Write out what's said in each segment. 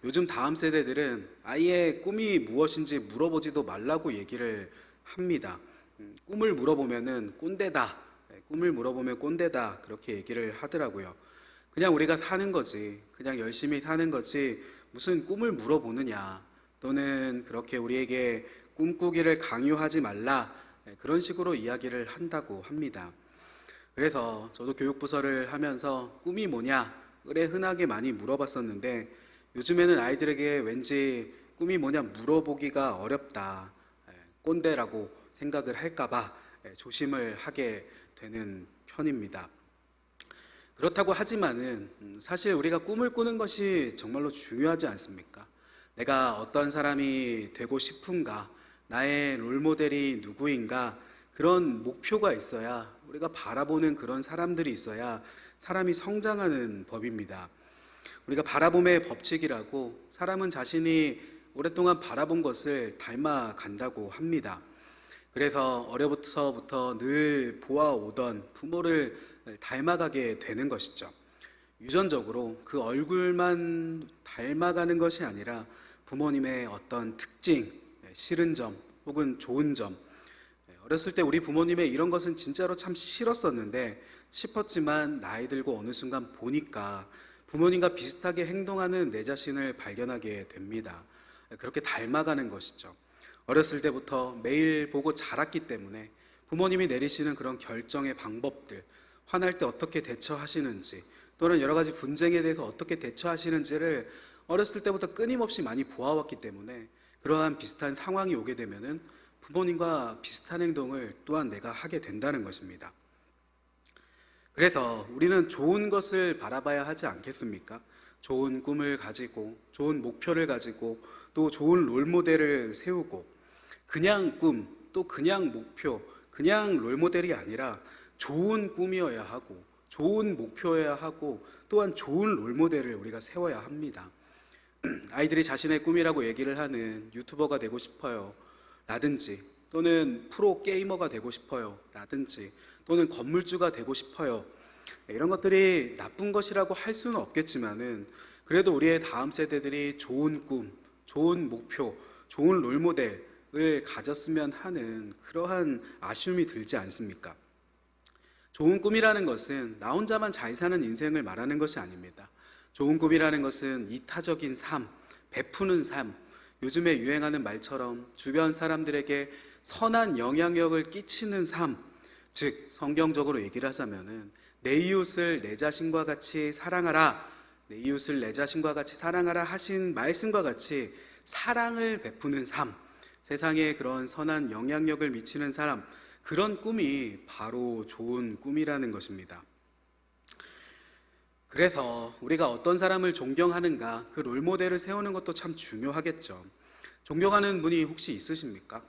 요즘 다음 세대들은 아예 꿈이 무엇인지 물어보지도 말라고 얘기를 합니다. 꿈을 물어보면은 꼰대다. 꿈을 물어보면 꼰대다. 그렇게 얘기를 하더라고요. 그냥 우리가 사는 거지. 그냥 열심히 사는 거지. 무슨 꿈을 물어보느냐. 또는 그렇게 우리에게 꿈꾸기를 강요하지 말라. 그런 식으로 이야기를 한다고 합니다. 그래서 저도 교육부서를 하면서 꿈이 뭐냐? 의뢰 흔하게 많이 물어봤었는데 요즘에는 아이들에게 왠지 꿈이 뭐냐 물어보기가 어렵다. 꼰대라고 생각을 할까봐 조심을 하게 되는 편입니다. 그렇다고 하지만은 사실 우리가 꿈을 꾸는 것이 정말로 중요하지 않습니까? 내가 어떤 사람이 되고 싶은가, 나의 롤모델이 누구인가, 그런 목표가 있어야, 우리가 바라보는 그런 사람들이 있어야 사람이 성장하는 법입니다. 우리가 바라봄의 법칙이라고, 사람은 자신이 오랫동안 바라본 것을 닮아간다고 합니다. 그래서 어려서부터 늘 보아오던 부모를 닮아가게 되는 것이죠. 유전적으로 그 얼굴만 닮아가는 것이 아니라 부모님의 어떤 특징, 싫은 점 혹은 좋은 점, 어렸을 때 우리 부모님의 이런 것은 진짜로 참 싫었었는데 싶었지만 나이 들고 어느 순간 보니까 부모님과 비슷하게 행동하는 내 자신을 발견하게 됩니다. 그렇게 닮아가는 것이죠. 어렸을 때부터 매일 보고 자랐기 때문에 부모님이 내리시는 그런 결정의 방법들, 화날 때 어떻게 대처하시는지, 또는 여러 가지 분쟁에 대해서 어떻게 대처하시는지를 어렸을 때부터 끊임없이 많이 보아왔기 때문에 그러한 비슷한 상황이 오게 되면은 부모님과 비슷한 행동을 또한 내가 하게 된다는 것입니다. 그래서 우리는 좋은 것을 바라봐야 하지 않겠습니까? 좋은 꿈을 가지고, 좋은 목표를 가지고, 또 좋은 롤모델을 세우고, 그냥 꿈, 또 그냥 목표, 그냥 롤모델이 아니라 좋은 꿈이어야 하고, 좋은 목표여야 하고, 또한 좋은 롤모델을 우리가 세워야 합니다. 아이들이 자신의 꿈이라고 얘기를 하는 유튜버가 되고 싶어요 라든지, 또는 프로 게이머가 되고 싶어요 라든지, 또는 건물주가 되고 싶어요, 이런 것들이 나쁜 것이라고 할 수는 없겠지만은 그래도 우리의 다음 세대들이 좋은 꿈, 좋은 목표, 좋은 롤모델을 가졌으면 하는 그러한 아쉬움이 들지 않습니까? 좋은 꿈이라는 것은 나 혼자만 잘 사는 인생을 말하는 것이 아닙니다. 좋은 꿈이라는 것은 이타적인 삶, 베푸는 삶, 요즘에 유행하는 말처럼 주변 사람들에게 선한 영향력을 끼치는 삶, 즉 성경적으로 얘기를 하자면은 내 이웃을 내 자신과 같이 사랑하라, 내 이웃을 내 자신과 같이 사랑하라 하신 말씀과 같이 사랑을 베푸는 삶, 세상에 그런 선한 영향력을 미치는 사람, 그런 꿈이 바로 좋은 꿈이라는 것입니다. 그래서 우리가 어떤 사람을 존경하는가, 그 롤모델을 세우는 것도 참 중요하겠죠. 존경하는 분이 혹시 있으십니까?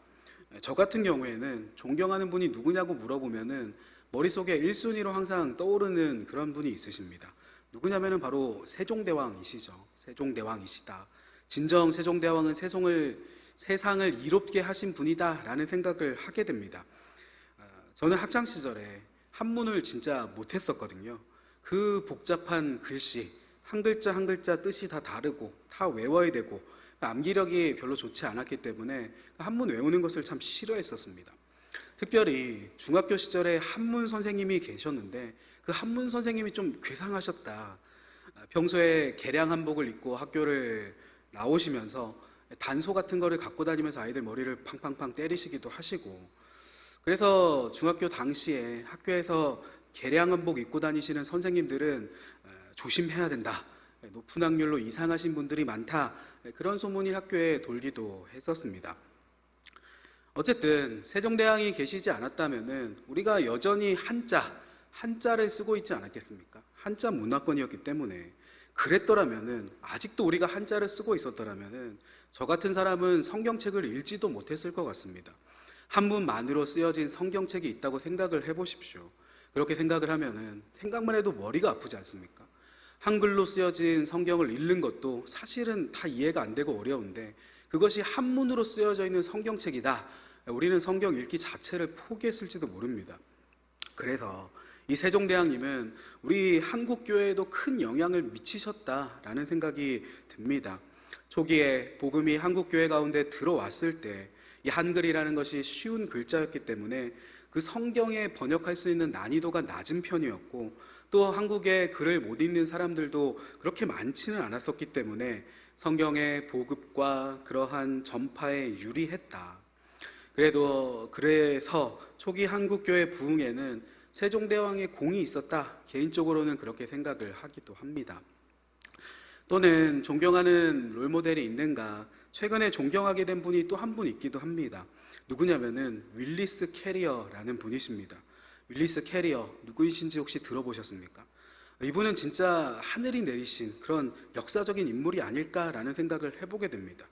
저 같은 경우에는 존경하는 분이 누구냐고 물어보면은 머릿속에 1순위로 항상 떠오르는 그런 분이 있으십니다. 누구냐면은 바로 세종대왕이시죠. 세종대왕이시다. 진정 세종대왕은 세상을 이롭게 하신 분이다 라는 생각을 하게 됩니다. 저는 학창시절에 한문을 진짜 못했었거든요. 그 복잡한 글씨, 한 글자 한 글자 뜻이 다 다르고 다 외워야 되고 암기력이 별로 좋지 않았기 때문에 한문 외우는 것을 참 싫어했었습니다. 특별히 중학교 시절에 한문 선생님이 계셨는데 그 한문 선생님이 좀 괴상하셨다. 평소에 개량 한복을 입고 학교를 나오시면서 단소 같은 거를 갖고 다니면서 아이들 머리를 팡팡팡 때리시기도 하시고, 그래서 중학교 당시에 학교에서 개량 한복 입고 다니시는 선생님들은 조심해야 된다, 높은 확률로 이상하신 분들이 많다, 그런 소문이 학교에 돌기도 했었습니다. 어쨌든 세종대왕이 계시지 않았다면은 우리가 여전히 한자를 쓰고 있지 않았겠습니까? 한자 문화권이었기 때문에, 그랬더라면은, 아직도 우리가 한자를 쓰고 있었더라면은 저 같은 사람은 성경책을 읽지도 못했을 것 같습니다. 한문만으로 쓰여진 성경책이 있다고 생각을 해보십시오. 그렇게 생각을 하면은 생각만 해도 머리가 아프지 않습니까? 한글로 쓰여진 성경을 읽는 것도 사실은 다 이해가 안 되고 어려운데 그것이 한문으로 쓰여져 있는 성경책이다, 우리는 성경 읽기 자체를 포기했을지도 모릅니다. 그래서 이 세종대왕님은 우리 한국교회에도 큰 영향을 미치셨다라는 생각이 듭니다. 초기에 복음이 한국 교회 가운데 들어왔을 때 이 한글이라는 것이 쉬운 글자였기 때문에 그 성경에 번역할 수 있는 난이도가 낮은 편이었고, 또 한국에 글을 못 읽는 사람들도 그렇게 많지는 않았었기 때문에 성경의 보급과 그러한 전파에 유리했다. 그래서 초기 한국교회 부흥에는 세종대왕의 공이 있었다, 개인적으로는 그렇게 생각을 하기도 합니다. 또는 존경하는 롤모델이 있는가, 최근에 존경하게 된 분이 또 한 분 있기도 합니다. 누구냐면은 윌리스 캐리어라는 분이십니다. 윌리스 캐리어 누구이신지 혹시 들어보셨습니까? 이분은 진짜 하늘이 내리신 그런 역사적인 인물이 아닐까라는 생각을 해보게 됩니다.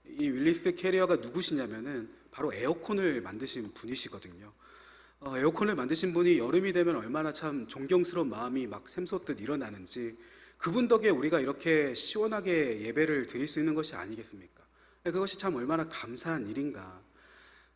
이 윌리스 캐리어가 누구시냐면은 바로 에어컨을 만드신 분이시거든요. 에어컨을 만드신 분이 여름이 되면 얼마나 참 존경스러운 마음이 막 샘솟듯 일어나는지, 그분 덕에 우리가 이렇게 시원하게 예배를 드릴 수 있는 것이 아니겠습니까? 그것이 참 얼마나 감사한 일인가.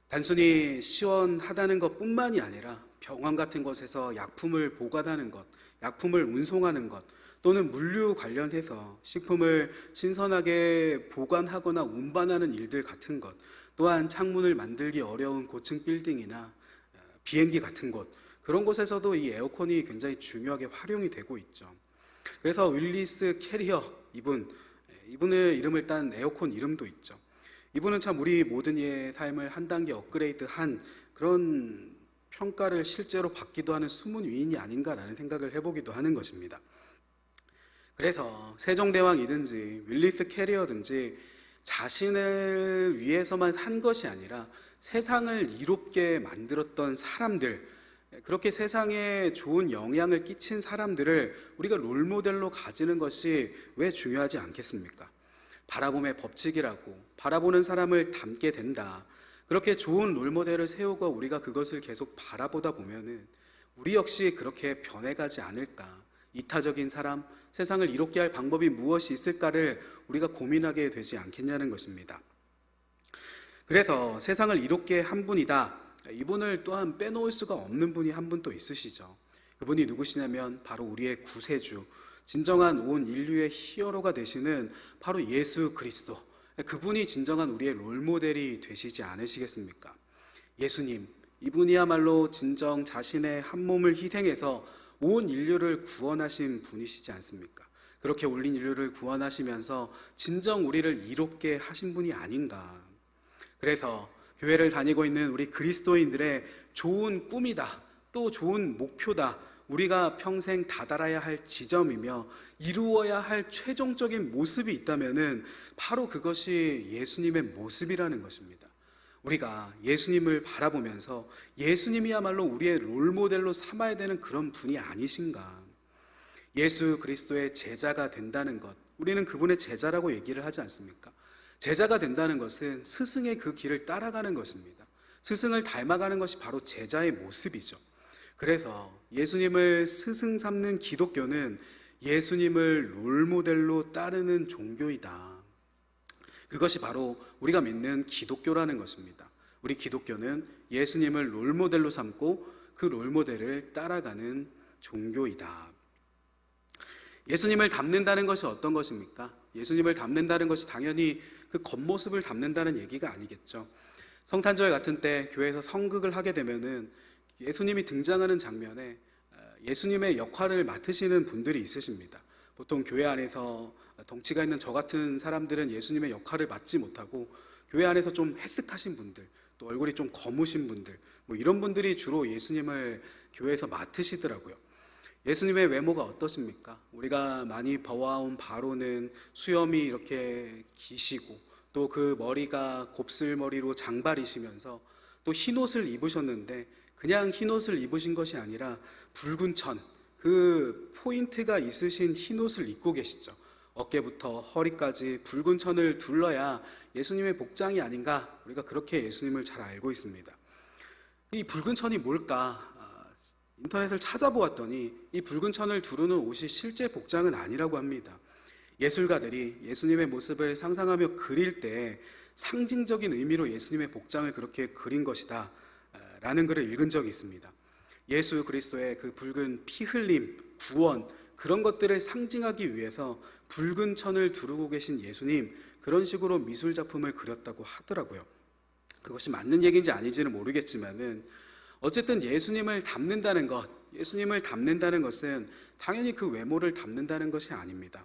단순히 시원하다는 것뿐만이 아니라 병원 같은 곳에서 약품을 보관하는 것, 약품을 운송하는 것, 또는 물류 관련해서 식품을 신선하게 보관하거나 운반하는 일들 같은 것, 또한 창문을 만들기 어려운 고층 빌딩이나 비행기 같은 곳, 그런 곳에서도 이 에어컨이 굉장히 중요하게 활용이 되고 있죠. 그래서 윌리스 캐리어 이분의 이름을 딴 에어컨 이름도 있죠. 이분은 참 우리 모든 이의 삶을 한 단계 업그레이드한 그런 평가를 실제로 받기도 하는 숨은 위인이 아닌가라는 생각을 해보기도 하는 것입니다. 그래서 세종대왕이든지 윌리스 캐리어든지 자신을 위해서만 산 것이 아니라 세상을 이롭게 만들었던 사람들, 그렇게 세상에 좋은 영향을 끼친 사람들을 우리가 롤모델로 가지는 것이 왜 중요하지 않겠습니까? 바라봄의 법칙이라고, 바라보는 사람을 닮게 된다. 그렇게 좋은 롤모델을 세우고 우리가 그것을 계속 바라보다 보면은 우리 역시 그렇게 변해가지 않을까. 이타적인 사람, 세상을 이롭게 할 방법이 무엇이 있을까를 우리가 고민하게 되지 않겠냐는 것입니다. 그래서 세상을 이롭게 한 분이다, 이분을 또한 빼놓을 수가 없는 분이 한 분 또 있으시죠. 그분이 누구시냐면 바로 우리의 구세주, 진정한 온 인류의 히어로가 되시는 바로 예수 그리스도, 그분이 진정한 우리의 롤모델이 되시지 않으시겠습니까? 예수님, 이분이야말로 진정 자신의 한 몸을 희생해서 온 인류를 구원하신 분이시지 않습니까? 그렇게 온 인류를 구원하시면서 진정 우리를 이롭게 하신 분이 아닌가. 그래서 교회를 다니고 있는 우리 그리스도인들의 좋은 꿈이다, 또 좋은 목표다, 우리가 평생 다다라야 할 지점이며 이루어야 할 최종적인 모습이 있다면은 바로 그것이 예수님의 모습이라는 것입니다. 우리가 예수님을 바라보면서 예수님이야말로 우리의 롤모델로 삼아야 되는 그런 분이 아니신가. 예수 그리스도의 제자가 된다는 것, 우리는 그분의 제자라고 얘기를 하지 않습니까? 제자가 된다는 것은 스승의 그 길을 따라가는 것입니다. 스승을 닮아가는 것이 바로 제자의 모습이죠. 그래서 예수님을 스승 삼는 기독교는 예수님을 롤모델로 따르는 종교이다. 그것이 바로 우리가 믿는 기독교라는 것입니다. 우리 기독교는 예수님을 롤모델로 삼고 그 롤모델을 따라가는 종교이다. 예수님을 닮는다는 것이 어떤 것입니까? 예수님을 닮는다는 것이 당연히 그 겉모습을 닮는다는 얘기가 아니겠죠. 성탄절 같은 때 교회에서 성극을 하게 되면은 예수님이 등장하는 장면에 예수님의 역할을 맡으시는 분들이 있으십니다. 보통 교회 안에서 덩치가 있는 저 같은 사람들은 예수님의 역할을 맡지 못하고 교회 안에서 좀 헬쓱하신 분들, 또 얼굴이 좀 거무신 분들, 이런 분들이 주로 예수님을 교회에서 맡으시더라고요. 예수님의 외모가 어떻습니까? 우리가 많이 봐와온 바로는 수염이 이렇게 기시고 또 그 머리가 곱슬머리로 장발이시면서 또 흰옷을 입으셨는데 그냥 흰옷을 입으신 것이 아니라 붉은 천, 그 포인트가 있으신 흰옷을 입고 계시죠. 어깨부터 허리까지 붉은 천을 둘러야 예수님의 복장이 아닌가, 우리가 그렇게 예수님을 잘 알고 있습니다. 이 붉은 천이 뭘까? 인터넷을 찾아보았더니 이 붉은 천을 두르는 옷이 실제 복장은 아니라고 합니다. 예술가들이 예수님의 모습을 상상하며 그릴 때 상징적인 의미로 예수님의 복장을 그렇게 그린 것이다 라는 글을 읽은 적이 있습니다. 예수 그리스도의 그 붉은 피 흘림, 구원, 그런 것들을 상징하기 위해서 붉은 천을 두르고 계신 예수님, 그런 식으로 미술 작품을 그렸다고 하더라고요. 그것이 맞는 얘기인지 아닌지는 모르겠지만은 어쨌든 예수님을 담는다는 것은 당연히 그 외모를 담는다는 것이 아닙니다.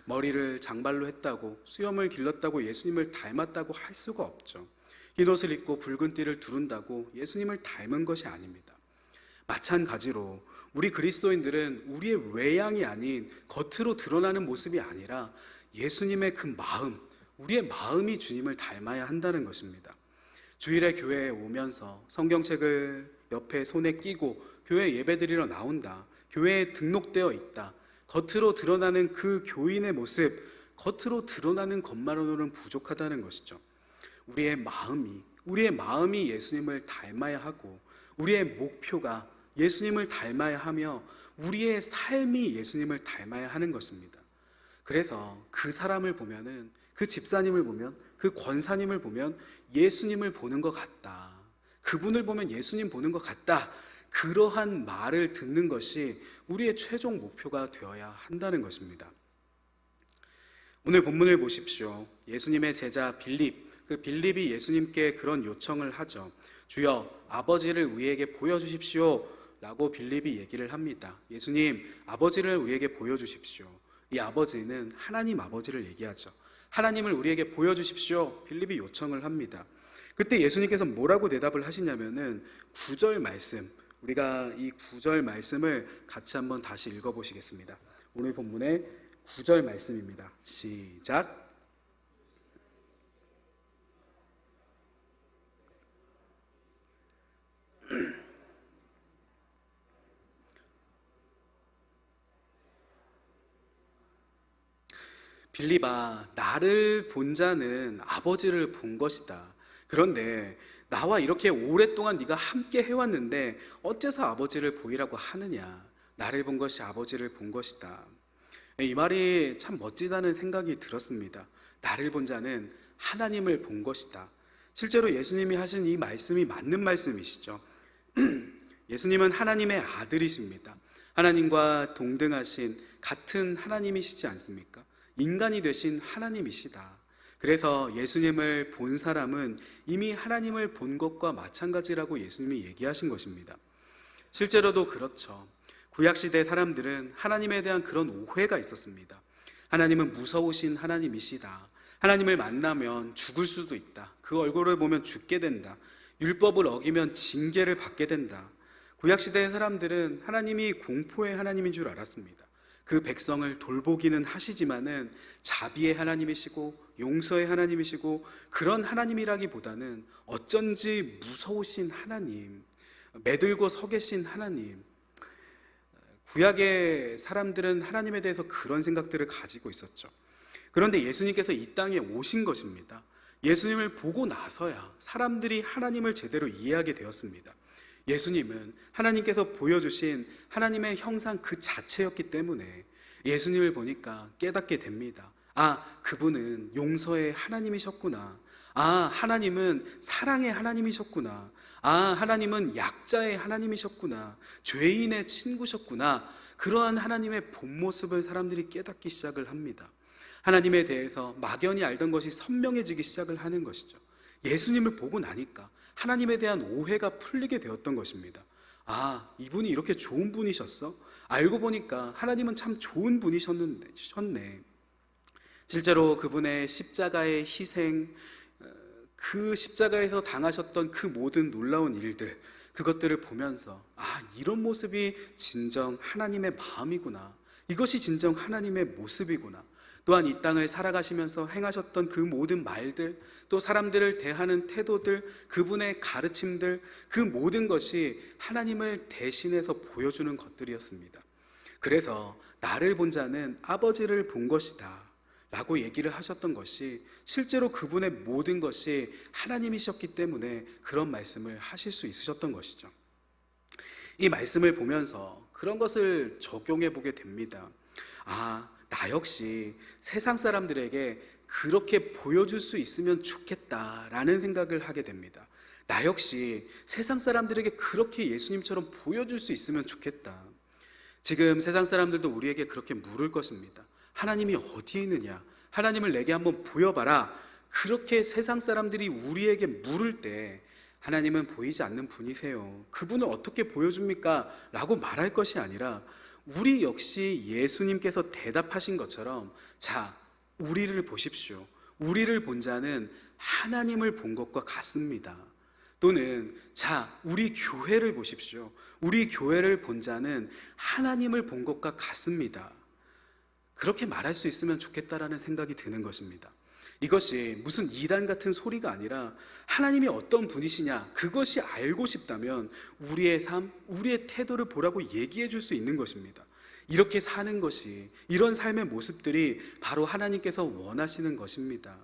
머리를 장발로 했다고, 수염을 길렀다고 예수님을 닮았다고 할 수가 없죠. 흰옷을 입고 붉은 띠를 두른다고 예수님을 닮은 것이 아닙니다. 마찬가지로 우리 그리스도인들은 우리의 외양이 아닌 겉으로 드러나는 모습이 아니라 예수님의 그 마음, 우리의 마음이 주님을 닮아야 한다는 것입니다. 주일에 교회에 오면서 성경책을 옆에 손에 끼고 교회 예배드리러 나온다, 교회에 등록되어 있다, 겉으로 드러나는 그 교인의 모습, 겉으로 드러나는 것만으로는 부족하다는 것이죠. 우리의 마음이 예수님을 닮아야 하고, 우리의 목표가 예수님을 닮아야 하며, 우리의 삶이 예수님을 닮아야 하는 것입니다. 그래서 그 사람을 보면은, 그 집사님을 보면, 그 권사님을 보면 예수님을 보는 것 같다, 그분을 보면 예수님 보는 것 같다, 그러한 말을 듣는 것이 우리의 최종 목표가 되어야 한다는 것입니다. 오늘 본문을 보십시오. 예수님의 제자 빌립, 그 빌립이 예수님께 그런 요청을 하죠. 주여, 아버지를 우리에게 보여주십시오 라고 빌립이 얘기를 합니다. 예수님, 아버지를 우리에게 보여주십시오. 이 아버지는 하나님 아버지를 얘기하죠. 하나님을 우리에게 보여주십시오, 빌립이 요청을 합니다. 그때 예수님께서 뭐라고 대답을 하시냐면은 9절 말씀, 우리가 이 9절 말씀을 같이 한번 다시 읽어보시겠습니다. 오늘 본문의 9절 말씀입니다. 시작. 빌립아, 나를 본 자는 아버지를 본 것이다. 그런데 나와 이렇게 오랫동안 네가 함께 해왔는데 어째서 아버지를 보이라고 하느냐? 나를 본 것이 아버지를 본 것이다. 이 말이 참 멋지다는 생각이 들었습니다. 나를 본 자는 하나님을 본 것이다. 실제로 예수님이 하신 이 말씀이 맞는 말씀이시죠. 예수님은 하나님의 아들이십니다. 하나님과 동등하신 같은 하나님이시지 않습니까? 인간이 되신 하나님이시다. 그래서 예수님을 본 사람은 이미 하나님을 본 것과 마찬가지라고 예수님이 얘기하신 것입니다. 실제로도 그렇죠. 구약시대 사람들은 하나님에 대한 그런 오해가 있었습니다. 하나님은 무서우신 하나님이시다. 하나님을 만나면 죽을 수도 있다. 그 얼굴을 보면 죽게 된다. 율법을 어기면 징계를 받게 된다. 구약시대의 사람들은 하나님이 공포의 하나님인 줄 알았습니다. 그 백성을 돌보기는 하시지만은 자비의 하나님이시고 용서의 하나님이시고, 그런 하나님이라기보다는 어쩐지 무서우신 하나님, 매들고 서 계신 하나님. 구약의 사람들은 하나님에 대해서 그런 생각들을 가지고 있었죠. 그런데 예수님께서 이 땅에 오신 것입니다. 예수님을 보고 나서야 사람들이 하나님을 제대로 이해하게 되었습니다. 예수님은 하나님께서 보여주신 하나님의 형상 그 자체였기 때문에 예수님을 보니까 깨닫게 됩니다. 아, 그분은 용서의 하나님이셨구나. 아, 하나님은 사랑의 하나님이셨구나. 아, 하나님은 약자의 하나님이셨구나. 죄인의 친구셨구나. 그러한 하나님의 본 모습을 사람들이 깨닫기 시작을 합니다. 하나님에 대해서 막연히 알던 것이 선명해지기 시작을 하는 것이죠. 예수님을 보고 나니까 하나님에 대한 오해가 풀리게 되었던 것입니다. 아, 이분이 이렇게 좋은 분이셨어? 알고 보니까 하나님은 참 좋은 분이셨네. 실제로 그분의 십자가의 희생, 그 십자가에서 당하셨던 그 모든 놀라운 일들, 그것들을 보면서 아, 이런 모습이 진정 하나님의 마음이구나. 이것이 진정 하나님의 모습이구나. 또한 이 땅을 살아가시면서 행하셨던 그 모든 말들, 또 사람들을 대하는 태도들, 그분의 가르침들, 그 모든 것이 하나님을 대신해서 보여주는 것들이었습니다. 그래서 나를 본 자는 아버지를 본 것이다 라고 얘기를 하셨던 것이, 실제로 그분의 모든 것이 하나님이셨기 때문에 그런 말씀을 하실 수 있으셨던 것이죠. 이 말씀을 보면서 그런 것을 적용해 보게 됩니다. 아, 나 역시 세상 사람들에게 그렇게 보여줄 수 있으면 좋겠다라는 생각을 하게 됩니다. 나 역시 세상 사람들에게 그렇게 예수님처럼 보여줄 수 있으면 좋겠다. 지금 세상 사람들도 우리에게 그렇게 물을 것입니다. 하나님이 어디에 있느냐? 하나님을 내게 한번 보여봐라. 그렇게 세상 사람들이 우리에게 물을 때 하나님은 보이지 않는 분이세요. 그분을 어떻게 보여줍니까? 라고 말할 것이 아니라 우리 역시 예수님께서 대답하신 것처럼 자, 우리를 보십시오. 우리를 본 자는 하나님을 본 것과 같습니다. 또는 자, 우리 교회를 보십시오. 우리 교회를 본 자는 하나님을 본 것과 같습니다. 그렇게 말할 수 있으면 좋겠다라는 생각이 드는 것입니다. 이것이 무슨 이단 같은 소리가 아니라 하나님이 어떤 분이시냐, 그것이 알고 싶다면 우리의 삶, 우리의 태도를 보라고 얘기해 줄 수 있는 것입니다. 이렇게 사는 것이, 이런 삶의 모습들이 바로 하나님께서 원하시는 것입니다.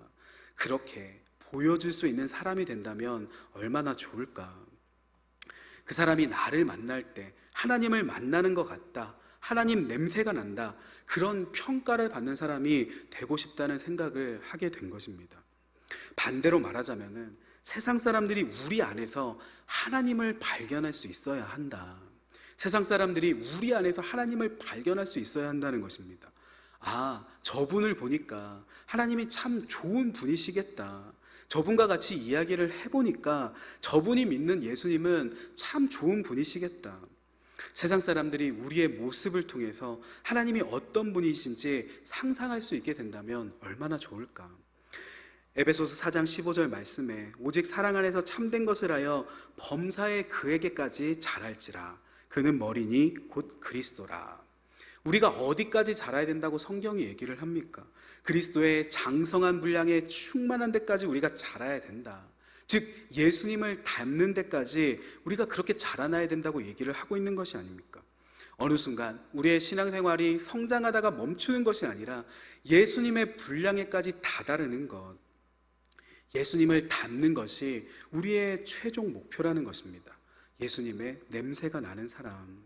그렇게 보여줄 수 있는 사람이 된다면 얼마나 좋을까. 그 사람이 나를 만날 때 하나님을 만나는 것 같다, 하나님 냄새가 난다, 그런 평가를 받는 사람이 되고 싶다는 생각을 하게 된 것입니다. 반대로 말하자면 세상 사람들이 우리 안에서 하나님을 발견할 수 있어야 한다. 세상 사람들이 우리 안에서 하나님을 발견할 수 있어야 한다는 것입니다. 아, 저분을 보니까 하나님이 참 좋은 분이시겠다. 저분과 같이 이야기를 해보니까 저분이 믿는 예수님은 참 좋은 분이시겠다. 세상 사람들이 우리의 모습을 통해서 하나님이 어떤 분이신지 상상할 수 있게 된다면 얼마나 좋을까. 에베소서 4장 15절 말씀에 오직 사랑 안에서 참된 것을 하여 범사에 그에게까지 자랄지라. 그는 머리니 곧 그리스도라. 우리가 어디까지 자라야 된다고 성경이 얘기를 합니까? 그리스도의 장성한 분량에 충만한 데까지 우리가 자라야 된다. 즉 예수님을 닮는 데까지 우리가 그렇게 자라나야 된다고 얘기를 하고 있는 것이 아닙니까? 어느 순간 우리의 신앙생활이 성장하다가 멈추는 것이 아니라 예수님의 분량에까지 다다르는 것, 예수님을 닮는 것이 우리의 최종 목표라는 것입니다. 예수님의 냄새가 나는 사람.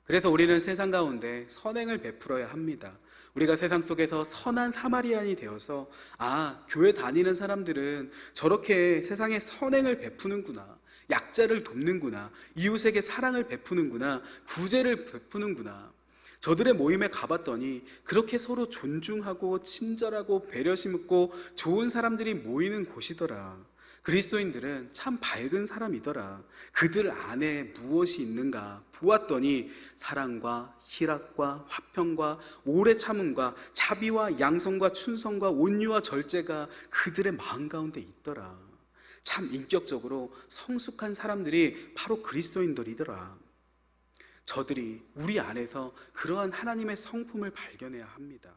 그래서 우리는 세상 가운데 선행을 베풀어야 합니다. 우리가 세상 속에서 선한 사마리안이 되어서 아, 교회 다니는 사람들은 저렇게 세상에 선행을 베푸는구나, 약자를 돕는구나, 이웃에게 사랑을 베푸는구나, 구제를 베푸는구나. 저들의 모임에 가봤더니 그렇게 서로 존중하고 친절하고 배려심 있고 좋은 사람들이 모이는 곳이더라. 그리스도인들은 참 밝은 사람이더라. 그들 안에 무엇이 있는가 보았더니 사랑과 희락과 화평과 오래 참음과 자비와 양성과 충성과 온유와 절제가 그들의 마음 가운데 있더라. 참 인격적으로 성숙한 사람들이 바로 그리스도인들이더라. 저들이 우리 안에서 그러한 하나님의 성품을 발견해야 합니다.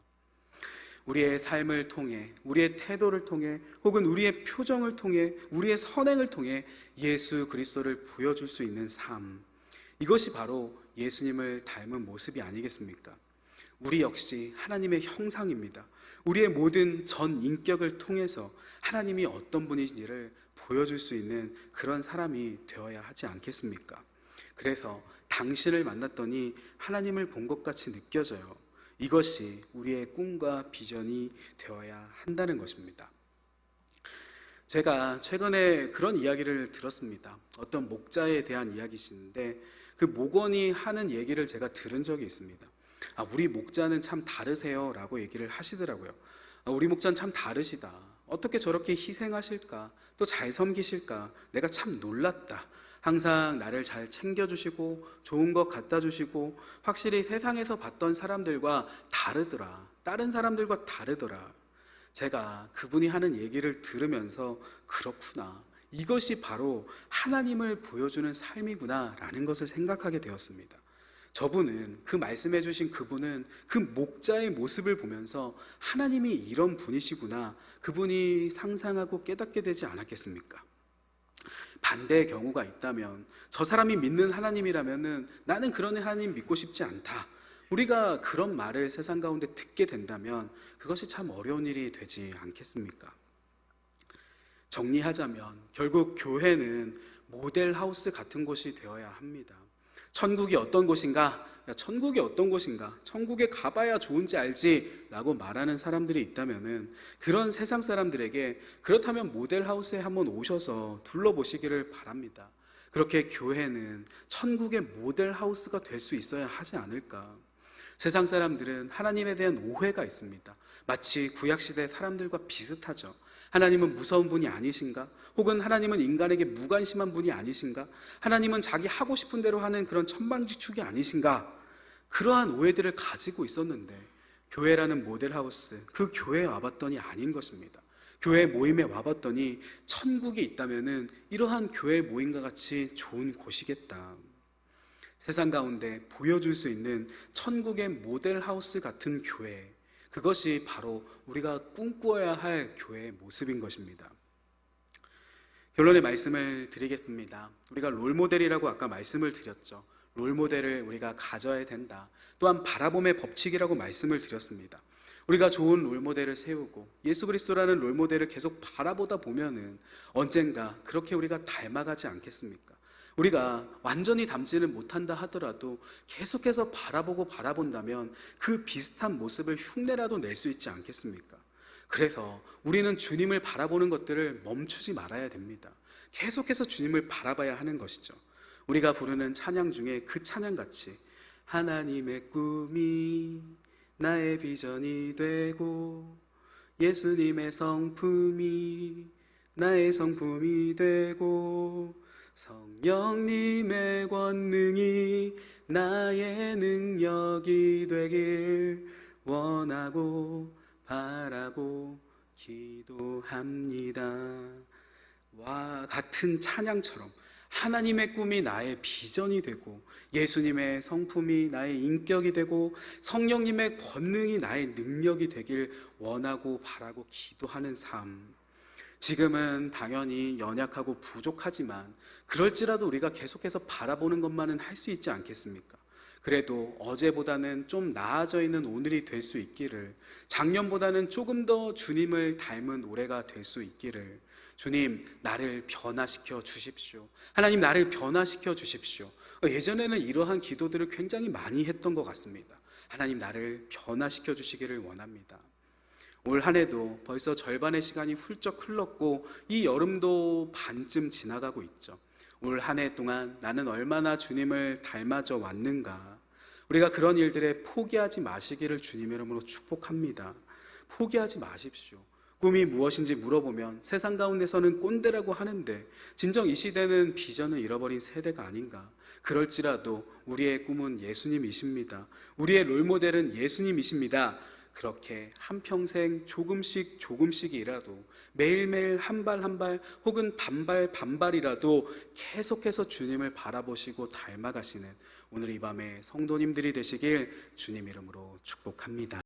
우리의 삶을 통해, 우리의 태도를 통해, 혹은 우리의 표정을 통해, 우리의 선행을 통해 예수 그리스도를 보여줄 수 있는 삶, 이것이 바로 예수님을 닮은 모습이 아니겠습니까? 우리 역시 하나님의 형상입니다. 우리의 모든 전 인격을 통해서 하나님이 어떤 분이신지를 보여줄 수 있는 그런 사람이 되어야 하지 않겠습니까? 그래서 당신을 만났더니 하나님을 본 것 같이 느껴져요. 이것이 우리의 꿈과 비전이 되어야 한다는 것입니다. 제가 최근에 그런 이야기를 들었습니다. 어떤 목자에 대한 이야기이신데 그 목원이 하는 얘기를 제가 들은 적이 있습니다. 아, 우리 목자는 참 다르세요 라고 얘기를 하시더라고요. 아, 우리 목자는 참 다르시다. 어떻게 저렇게 희생하실까? 또 잘 섬기실까? 내가 참 놀랐다. 항상 나를 잘 챙겨주시고 좋은 것 갖다 주시고 확실히 세상에서 봤던 사람들과 다르더라. 다른 사람들과 다르더라. 제가 그분이 하는 얘기를 들으면서 그렇구나, 이것이 바로 하나님을 보여주는 삶이구나 라는 것을 생각하게 되었습니다. 저분은, 그 말씀해 주신 그분은 그 목자의 모습을 보면서 하나님이 이런 분이시구나, 그분이 상상하고 깨닫게 되지 않았겠습니까? 반대의 경우가 있다면, 저 사람이 믿는 하나님이라면 나는 그런 하나님 믿고 싶지 않다, 우리가 그런 말을 세상 가운데 듣게 된다면 그것이 참 어려운 일이 되지 않겠습니까? 정리하자면 결국 교회는 모델하우스 같은 곳이 되어야 합니다. 천국이 어떤 곳인가? 야, 천국이 어떤 곳인가? 천국에 가봐야 좋은지 알지 라고 말하는 사람들이 있다면 그런 세상 사람들에게 그렇다면 모델하우스에 한번 오셔서 둘러보시기를 바랍니다. 그렇게 교회는 천국의 모델하우스가 될 수 있어야 하지 않을까? 세상 사람들은 하나님에 대한 오해가 있습니다. 마치 구약시대 사람들과 비슷하죠. 하나님은 무서운 분이 아니신가? 혹은 하나님은 인간에게 무관심한 분이 아니신가? 하나님은 자기 하고 싶은 대로 하는 그런 천방지축이 아니신가? 그러한 오해들을 가지고 있었는데 교회라는 모델하우스, 그 교회에 와봤더니 아닌 것입니다. 교회 모임에 와봤더니 천국이 있다면은 이러한 교회 모임과 같이 좋은 곳이겠다. 세상 가운데 보여줄 수 있는 천국의 모델하우스 같은 교회, 그것이 바로 우리가 꿈꾸어야 할 교회의 모습인 것입니다. 결론의 말씀을 드리겠습니다. 우리가 롤모델이라고 아까 말씀을 드렸죠. 롤모델을 우리가 가져야 된다. 또한 바라봄의 법칙이라고 말씀을 드렸습니다. 우리가 좋은 롤모델을 세우고 예수 그리스도라는 롤모델을 계속 바라보다 보면은 언젠가 그렇게 우리가 닮아가지 않겠습니까? 우리가 완전히 닮지는 못한다 하더라도 계속해서 바라본다면 그 비슷한 모습을 흉내라도 낼 수 있지 않겠습니까? 그래서 우리는 주님을 바라보는 것들을 멈추지 말아야 됩니다. 계속해서 주님을 바라봐야 하는 것이죠. 우리가 부르는 찬양 중에 그 찬양같이 하나님의 꿈이 나의 비전이 되고 예수님의 성품이 나의 성품이 되고 성령님의 권능이 나의 능력이 되길 원하고 바라고 기도합니다. 와 같은 찬양처럼 하나님의 꿈이 나의 비전이 되고 예수님의 성품이 나의 인격이 되고 성령님의 권능이 나의 능력이 되길 원하고 바라고 기도하는 삶, 지금은 당연히 연약하고 부족하지만 그럴지라도 우리가 계속해서 바라보는 것만은 할 수 있지 않겠습니까? 그래도 어제보다는 좀 나아져 있는 오늘이 될 수 있기를, 작년보다는 조금 더 주님을 닮은 올해가 될 수 있기를, 주님 나를 변화시켜 주십시오. 하나님 나를 변화시켜 주십시오. 예전에는 이러한 기도들을 굉장히 많이 했던 것 같습니다. 하나님 나를 변화시켜 주시기를 원합니다. 올 한 해도 벌써 절반의 시간이 훌쩍 흘렀고 이 여름도 반쯤 지나가고 있죠. 올 한 해 동안 나는 얼마나 주님을 닮아져 왔는가, 우리가 그런 일들에 포기하지 마시기를 주님 이름으로 축복합니다. 포기하지 마십시오. 꿈이 무엇인지 물어보면 세상 가운데서는 꼰대라고 하는데 진정 이 시대는 비전을 잃어버린 세대가 아닌가. 그럴지라도 우리의 꿈은 예수님이십니다. 우리의 롤모델은 예수님이십니다. 그렇게 한평생 조금씩이라도 매일매일 한 발 한 발 혹은 반발이라도 계속해서 주님을 바라보시고 닮아가시는 오늘 이 밤에 성도님들이 되시길 주님 이름으로 축복합니다.